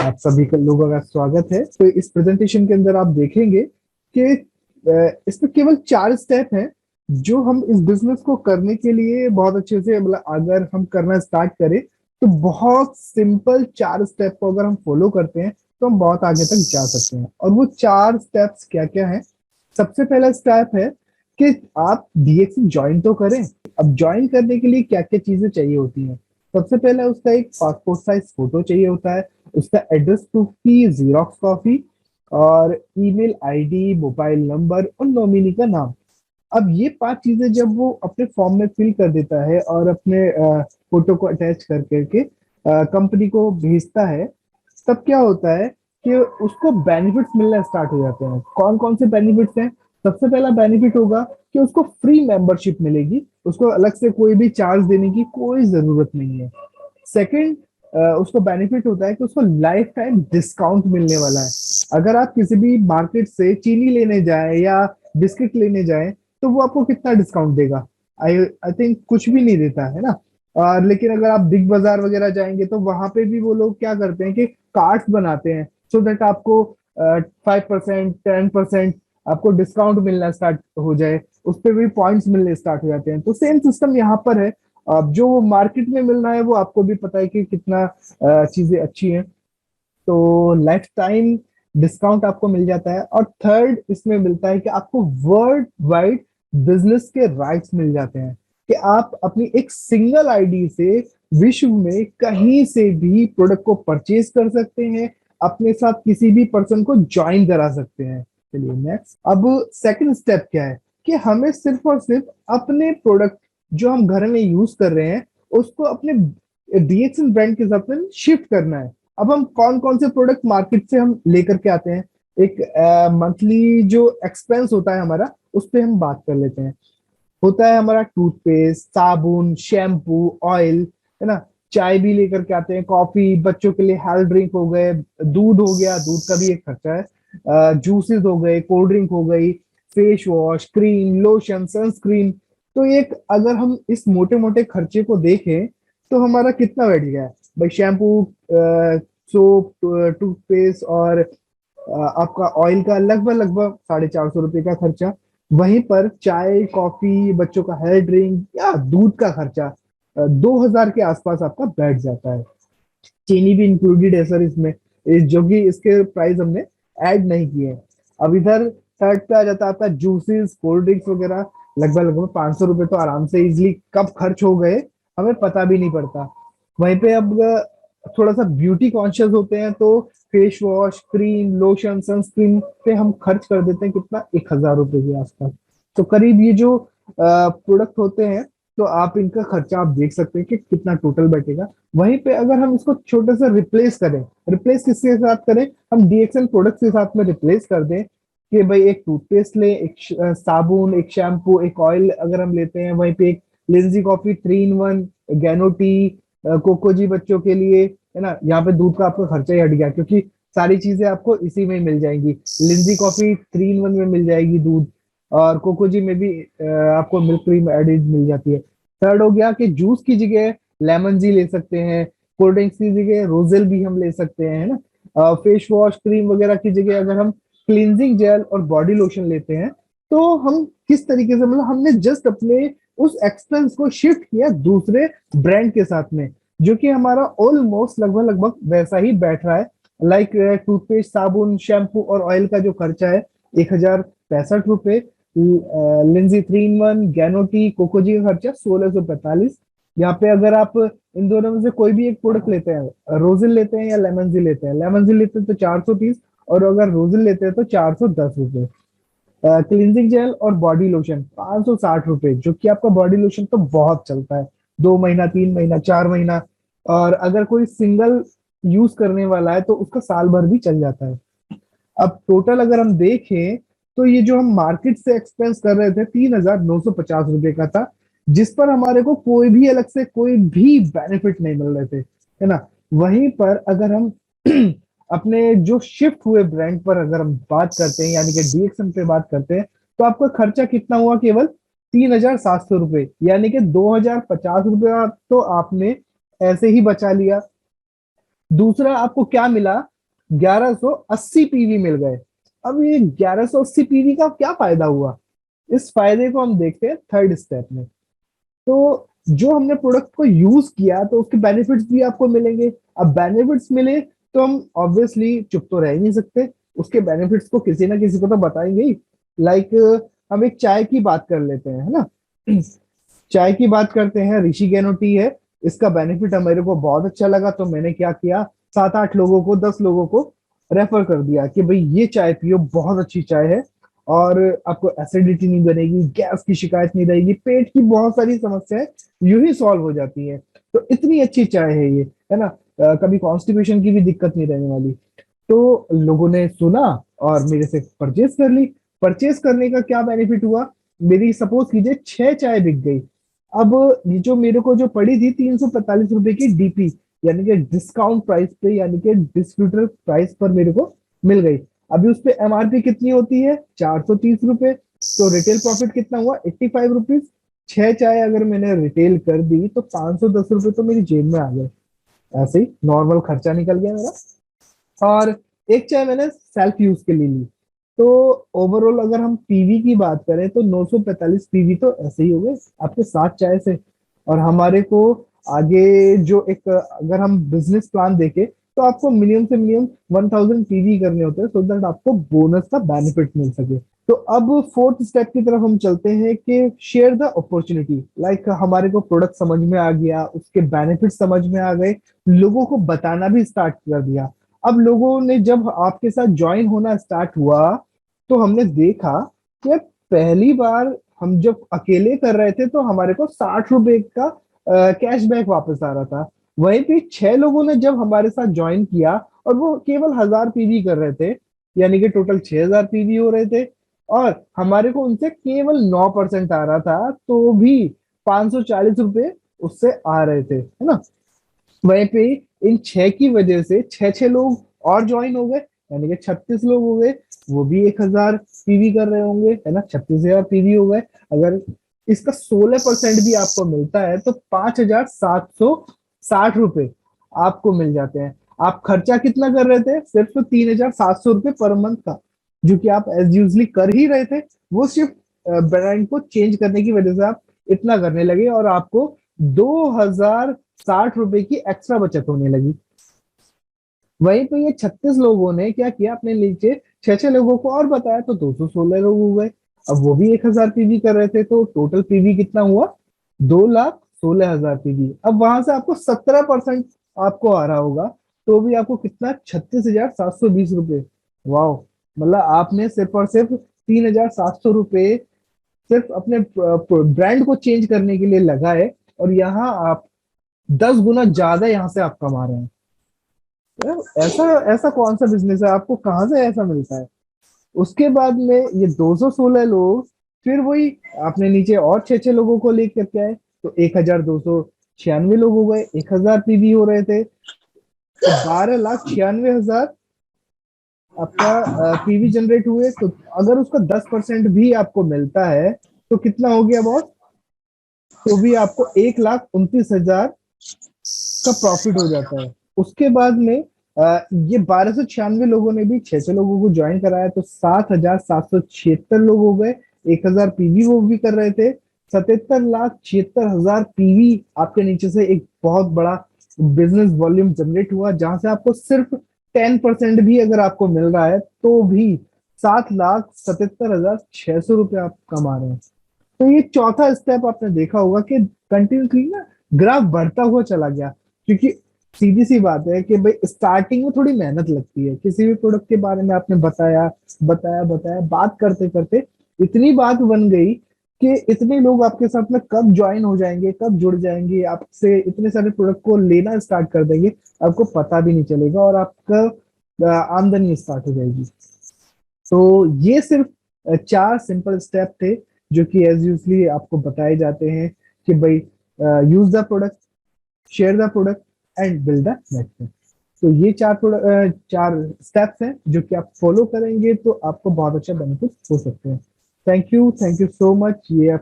आप सभी का लोगों का स्वागत है। तो इस प्रेजेंटेशन के अंदर आप देखेंगे कि इसमें केवल 4 स्टेप हैं जो हम इस बिजनेस को करने के लिए बहुत अच्छे से, मतलब अगर हम करना स्टार्ट करें तो बहुत सिंपल 4 स्टेप को अगर हम फॉलो करते हैं तो हम बहुत आगे तक जा सकते हैं। और वो 4 स्टेप्स क्या क्या हैं? सबसे पहला स्टेप है कि आप डीएक्सी ज्वाइन तो करें। अब ज्वाइन करने के लिए क्या क्या चीजें चाहिए होती हैं? सबसे पहले उसका एक पासपोर्ट साइज फोटो चाहिए होता है, उसका एड्रेस प्रूफ की जीरोक्स कॉपी, और ईमेल आईडी, मोबाइल नंबर और नॉमिनी का नाम। अब ये 5 चीजें जब वो अपने फॉर्म में फिल कर देता है और अपने फोटो को अटैच कर करके कंपनी को भेजता है, तब क्या होता है कि उसको बेनिफिट्स मिलना स्टार्ट हो जाते हैं। कौन कौन से बेनिफिट्स हैं? सबसे पहला बेनिफिट होगा कि उसको फ्री मेंबरशिप मिलेगी, उसको अलग से कोई भी चार्ज देने की कोई जरूरत नहीं है। सेकंड, उसको बेनिफिट होता है कि उसको लाइफ टाइम डिस्काउंट मिलने वाला है। अगर आप किसी भी मार्केट से चीनी लेने जाएं या बिस्किट लेने जाएं तो वो आपको कितना डिस्काउंट देगा? आई आई थिंक कुछ भी नहीं देता है ना। लेकिन अगर आप बिग बाजार वगैरह जाएंगे तो वहां पे भी वो लोग क्या करते हैं कि कार्ड्स बनाते हैं सो दैट आपको 5%, 10% आपको डिस्काउंट मिलना स्टार्ट हो जाए, उस पर भी पॉइंट्स मिलने स्टार्ट हो जाते हैं। तो सेम सिस्टम यहाँ पर है। अब जो मार्केट में मिल रहा है वो आपको भी पता है कि कितना चीजें अच्छी हैं। तो लाइफ टाइम डिस्काउंट आपको मिल जाता है। और थर्ड इसमें मिलता है कि आपको वर्ल्ड वाइड बिजनेस के राइट्स मिल जाते हैं कि आप अपनी एक सिंगल आईडी से विश्व में कहीं से भी प्रोडक्ट को परचेज कर सकते हैं, अपने साथ किसी भी पर्सन को ज्वाइन करा सकते हैं। चलिए नेक्स्ट। अब सेकंड स्टेप क्या है कि हमें सिर्फ और सिर्फ अपने प्रोडक्ट जो हम घर में यूज कर रहे हैं उसको अपने डीएक्सएल ब्रांड के साथ में शिफ्ट करना है। अब हम कौन कौन से प्रोडक्ट मार्केट से हम लेकर के आते हैं, एक मंथली जो एक्सपेंस होता है हमारा उस पे हम बात कर लेते हैं। होता है हमारा टूथपेस्ट, साबुन, शैम्पू, ऑयल, है ना। चाय भी लेकर के आते हैं, कॉफी, बच्चों के लिए हेल्थ ड्रिंक हो गए, दूध हो गया, दूध का भी एक खर्चा है, जूसेस हो गए, कोल्ड ड्रिंक हो गई, face wash, cream, lotion, sunscreen. तो एक अगर हम इस मोटे मोटे खर्चे को देखें तो हमारा कितना बैठ गया है भाई? शैम्पू, सोप, टूथपेस्ट और आपका ऑयल का लगभग लगभग 450 रुपये का खर्चा। वहीं पर चाय, कॉफी, बच्चों का हेल्थ ड्रिंक या दूध का खर्चा 2000 के आसपास आपका बैठ जाता है। चीनी भी इंक्लूडेड है सर इसमें, जो कि इसके प्राइस हमने ऐड नहीं किए हैं। अब इधर थर्ड पे आ जाता है आपका जूसेस, कोल्ड ड्रिंक्स वगैरह। लगभग लगभग 500 रुपये तो आराम से इजिली कब खर्च हो गए हमें पता भी नहीं पड़ता। वहीं पे अब थोड़ा सा ब्यूटी कॉन्शियस होते हैं तो face wash, cream, lotion, sunscreen पे हम खर्च कर देते हैं कितना, 1000 रुपये के आसपास। तो करीब ये जो प्रोडक्ट होते हैं तो आप इनका खर्चा आप देख सकते हैं कि कितना टोटल बैठेगा। वहीं पे अगर हम इसको छोटे से रिप्लेस करें, रिप्लेस किसके साथ करें? हम डीएक्सएल प्रोडक्ट के साथ में रिप्लेस कर दें कि भाई एक टूथपेस्ट ले, एक साबुन, एक शैम्पू, एक ऑयल अगर हम लेते हैं, वहीं पे एक लिंजी कॉफी 3 in 1, गैनो टी, कोकोजी बच्चों के लिए, है ना। यहाँ पे दूध का आपका खर्चा ही हट गया क्योंकि सारी चीजें आपको इसी में ही मिल जाएंगी। लिंजी कॉफी 3 in 1 में मिल जाएगी दूध, और कोकोजी में भी आपको मिल्क क्रीम एडेड मिल जाती है। थर्ड हो गया कि जूस की जगह लेमन जी ले सकते हैं, कोल्ड ड्रिंक्स की जगह रोजेल भी हम ले सकते हैं, है ना। फेस वॉश, क्रीम वगैरह की जगह अगर हम क्लींजिंग जेल और बॉडी लोशन लेते हैं तो हम किस तरीके से, मतलब हमने जस्ट अपने उस एक्सपेंस को शिफ्ट किया दूसरे ब्रांड के साथ में, जो कि हमारा ऑलमोस्ट लगभग लगभग वैसा ही बैठ रहा है। लाइक टूथपेस्ट, साबुन, शैम्पू और ऑयल का जो खर्चा है 1065 रुपये, लिंजी 3 in 1, गैनोटी, कोकोजी का खर्चा 1645। यहाँ पे अगर आप इन दोनों में से कोई भी एक प्रोडक्ट लेते हैं, रोजिल लेते हैं या लेमन जी लेते हैं, लेमन जी लेते हैं तो 430, और अगर रोजिल लेते हैं तो 410 रुपये। क्लींजिंग जेल और बॉडी लोशन 560 रुपये, जो कि आपका बॉडी लोशन तो बहुत चलता है, 2 महीना, 3 महीना, 4 महीना। और अगर कोई सिंगल यूज करने वाला है तो उसका साल भर भी चल जाता है। अब टोटल अगर हम देखें तो ये जो हम मार्केट से एक्सपेंस कर रहे थे 3950 रुपये का था, जिस पर हमारे को कोई भी अलग से कोई भी बेनिफिट नहीं मिल रहे थे, है ना। वहीं पर अगर हम अपने जो शिफ्ट हुए ब्रांड पर अगर हम बात करते हैं, यानी कि डीएक्सएम पे बात करते हैं, तो आपका खर्चा कितना हुआ? केवल 3700 रुपये, यानी कि 2050 रुपया तो आपने ऐसे ही बचा लिया। दूसरा आपको क्या मिला 1180 पीवी मिल गए। अब ये 1180 पीवी का क्या फायदा हुआ, इस फायदे को हम देखते हैं थर्ड स्टेप में। तो जो हमने प्रोडक्ट को यूज किया तो उसके बेनिफिट्स भी आपको मिलेंगे। अब बेनिफिट्स मिले तो हम ऑब्वियसली चुप तो रह ही नहीं सकते, उसके बेनिफिट्स को किसी ना किसी को तो बताएंगे ही। लाइक हम एक चाय की बात कर लेते हैं, है ना। चाय की बात करते हैं, ऋषि गैनो टी है। इसका बेनिफिट मेरे को बहुत अच्छा लगा, तो मैंने क्या किया, 7-8 लोगों को, 10 लोगों को रेफर कर दिया कि भाई ये चाय पियो, बहुत अच्छी चाय है, और आपको एसिडिटी नहीं बनेगी, गैस की शिकायत नहीं रहेगी, पेट की बहुत सारी समस्याएं यूं ही सॉल्व हो जाती है। तो इतनी अच्छी चाय है ये, है ना। कभी कॉन्स्टिपेशन की भी दिक्कत नहीं रहने वाली। तो लोगों ने सुना और मेरे से परचेज कर ली। परचेज करने का क्या बेनिफिट हुआ, मेरी सपोज कीजिए 6 चाय बिक गई। अब ये जो मेरे को जो पड़ी थी 345 रुपए की डीपी, यानी कि डिस्काउंट प्राइस पे, यानी कि डिस्ट्रीब्यूटर प्राइस पर मेरे को मिल गई। अभी उस पे एमआरपी कितनी होती है, 430 रुपए। तो रिटेल प्रॉफिट कितना हुआ, 85 रुपीज। 6 चाय अगर मैंने रिटेल कर दी तो 510 रुपए तो मेरी जेब में आ गए, ऐसे ही नॉर्मल खर्चा निकल गया मेरा। और एक चाय मैंने सेल्फ यूज के लिए ली। तो ओवरऑल अगर हम पीवी की बात करें तो 945 पीवी तो ऐसे ही हो गए आपके 7 चाय से। और हमारे को आगे जो एक, अगर हम बिजनेस प्लान देखें तो आपको मिनिमम से मिनिमम 1000 पीवी करने होते हैं, सो दैट आपको बोनस का बेनिफिट मिल सके। तो अब फोर्थ स्टेप की तरफ हम चलते हैं कि शेयर द अपॉर्चुनिटी। लाइक हमारे को प्रोडक्ट समझ में आ गया, उसके बेनिफिट समझ में आ गए, लोगों को बताना भी स्टार्ट कर दिया। अब लोगों ने जब आपके साथ ज्वाइन होना स्टार्ट हुआ तो हमने देखा कि यार, पहली बार हम जब अकेले कर रहे थे तो हमारे को 60 रुपए का कैशबैक वापस आ रहा था। वहीं पे 6 लोगों ने जब हमारे साथ ज्वाइन किया और वो केवल 1000 पीवी कर रहे थे, यानी कि टोटल 6000 पीवी हो रहे थे, और हमारे को उनसे केवल 9% आ रहा था, तो भी 540 रुपए उससे आ रहे थे, है ना। वहीं पे इन 6 की वजह से 6 6 लोग और ज्वाइन हो गए, यानी कि 36 लोग हो गए। वो भी 1000 पीवी कर रहे होंगे, है ना, 36,000 पीवी हो गए। अगर इसका 16% भी आपको मिलता है तो 5760 रुपए आपको मिल जाते हैं। आप खर्चा कितना कर रहे थे, सिर्फ 3700 रुपए पर मंथ का, जो कि आप एज यूजली कर ही रहे थे। वो सिर्फ ब्रांड को चेंज करने की वजह से आप इतना करने लगे और आपको 2060 रुपए की एक्स्ट्रा बचत होने लगी। वहीं पे ये 36 लोगों ने क्या किया, अपने नीचे 6 6 लोगों को और बताया, तो 216 लोग हो गए। अब वो भी 1000 पीवी कर रहे थे, तो टोटल पीवी कितना हुआ, 2,16,000 पीवी। अब वहां से आपको 17% आपको आ रहा होगा, तो भी आपको कितना, 36,720 रुपए। वाह, मतलब आपने सिर्फ और सिर्फ 3,700 रुपए सिर्फ अपने ब्रांड को चेंज करने के लिए लगाए, और यहाँ आप 10 गुना ज्यादा यहाँ से आप कमा रहे हैं। यार, ऐसा ऐसा कौन सा बिजनेस है, आपको कहाँ से ऐसा मिलता है। उसके बाद में ये 216 लोग, फिर वही आपने नीचे और 6 6 लोगों को लेकर के आए, तो 1296 लोग हो गए, 1000 पीवी हो रहे थे, तो 12,96,000 आपका पीवी जनरेट हुए। तो अगर उसका 10% भी आपको मिलता है तो कितना हो गया बॉस, तो भी आपको 1,29,000 का प्रॉफिट हो जाता है। उसके बाद में ये 1296 लोगों ने भी 6 6 लोगों को ज्वाइन कराया, तो 7,776 लोग हो गए। 1000 पीवी वो भी कर रहे थे, 77,76,000 पीवी आपके नीचे से एक बहुत बड़ा बिजनेस वॉल्यूम जनरेट हुआ, जहां से आपको सिर्फ 10% भी अगर आपको मिल रहा है तो भी 7,77,600 रुपये आप कमा रहे हैं। तो ये चौथा स्टेप आपने देखा होगा कि कंटिन्यूसली ना ग्राफ बढ़ता हुआ चला गया। क्योंकि सीधी सी बात है कि भाई स्टार्टिंग में थोड़ी मेहनत लगती है, किसी भी प्रोडक्ट के बारे में आपने बताया बताया बताया, बात करते करते इतनी बात बन गई कि इतने लोग आपके साथ में कब ज्वाइन हो जाएंगे, कब जुड़ जाएंगे, आपसे इतने सारे प्रोडक्ट को लेना स्टार्ट कर देंगे, आपको पता भी नहीं चलेगा, और आपका आमदनी स्टार्ट हो जाएगी। तो ये सिर्फ 4 सिंपल स्टेप थे जो कि एज यूजली आपको बताए जाते हैं कि भाई use the product, share the product and build the network. तो ये 4 स्टेप्स हैं जो कि आप फॉलो करेंगे तो आपको बहुत अच्छा बेनिफिट हो सकते हैं। Thank you so much. ये